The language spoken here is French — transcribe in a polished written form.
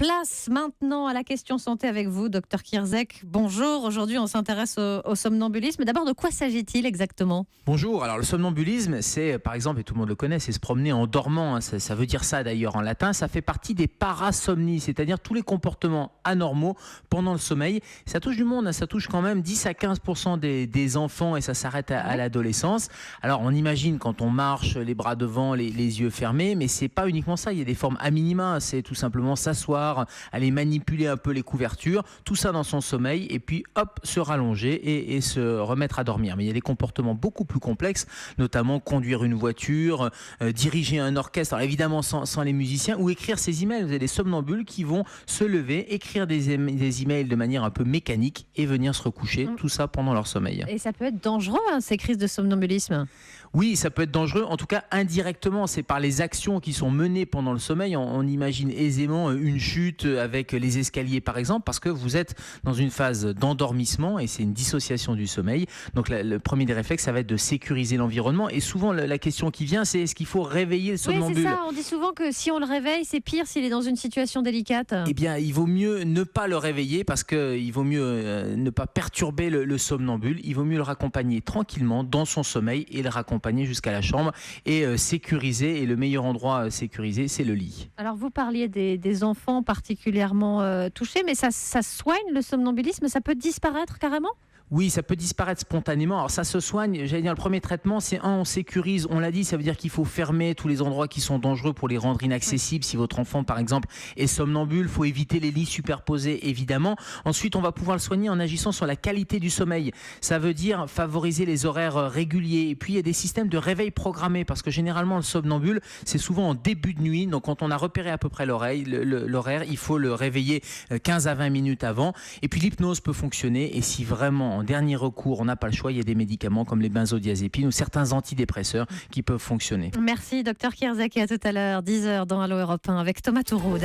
Place maintenant à la question santé avec vous, docteur Kierzek. Bonjour, aujourd'hui on s'intéresse au somnambulisme. D'abord, de quoi s'agit-il exactement ? Bonjour, alors le somnambulisme, c'est par exemple, et tout le monde le connaît, c'est se promener en dormant, hein. Ça veut dire ça d'ailleurs en latin, ça fait partie des parasomnies, c'est-à-dire tous les comportements anormaux pendant le sommeil. Ça touche du monde, hein. Ça touche quand même 10 à 15% des enfants et ça s'arrête à l'adolescence. Alors on imagine quand on marche, les bras devant, les yeux fermés, mais c'est pas uniquement ça, il y a des formes à minima, c'est tout simplement s'asseoir, aller manipuler un peu les couvertures, tout ça dans son sommeil et puis hop, se rallonger et se remettre à dormir. Mais il y a des comportements beaucoup plus complexes, notamment conduire une voiture, diriger un orchestre, alors évidemment sans les musiciens, ou écrire ses emails. Vous avez des somnambules qui vont se lever, écrire des emails de manière un peu mécanique et venir se recoucher, tout ça pendant leur sommeil. Et ça peut être dangereux, hein, ces crises de somnambulisme. Oui, ça peut être dangereux, en tout cas indirectement, c'est par les actions qui sont menées pendant le sommeil. On imagine aisément une chute avec les escaliers par exemple, parce que vous êtes dans une phase d'endormissement et c'est une dissociation du sommeil. Donc le premier des réflexes, ça va être de sécuriser l'environnement et souvent la question qui vient, c'est est-ce qu'il faut réveiller le somnambule ? Oui, c'est ça, on dit souvent que si on le réveille, c'est pire s'il est dans une situation délicate. Eh bien, il vaut mieux ne pas le réveiller parce qu'il vaut mieux ne pas perturber le somnambule. Il vaut mieux le raccompagner tranquillement dans son sommeil et le raccompagner jusqu'à la chambre et sécuriser. Et le meilleur endroit sécurisé, c'est le lit. Alors, vous parliez des enfants particulièrement touchés, mais ça soigne le somnambulisme ? Ça peut disparaître carrément ? Oui, ça peut disparaître spontanément. Alors ça se soigne, j'allais dire le premier traitement, c'est on sécurise, on l'a dit, ça veut dire qu'il faut fermer tous les endroits qui sont dangereux pour les rendre inaccessibles. Si votre enfant, par exemple, est somnambule, il faut éviter les lits superposés, évidemment. Ensuite, on va pouvoir le soigner en agissant sur la qualité du sommeil. Ça veut dire favoriser les horaires réguliers. Et puis, il y a des systèmes de réveil programmés, parce que généralement, le somnambule, c'est souvent en début de nuit. Donc, quand on a repéré à peu près l'horaire, il faut le réveiller 15 à 20 minutes avant. Et puis, l'hypnose peut fonctionner. Et si vraiment, en dernier recours, on n'a pas le choix, il y a des médicaments comme les benzodiazépines ou certains antidépresseurs qui peuvent fonctionner. Merci, docteur Kierzek, et à tout à l'heure, 10h dans Allo Europe 1 avec Thomas Touroud.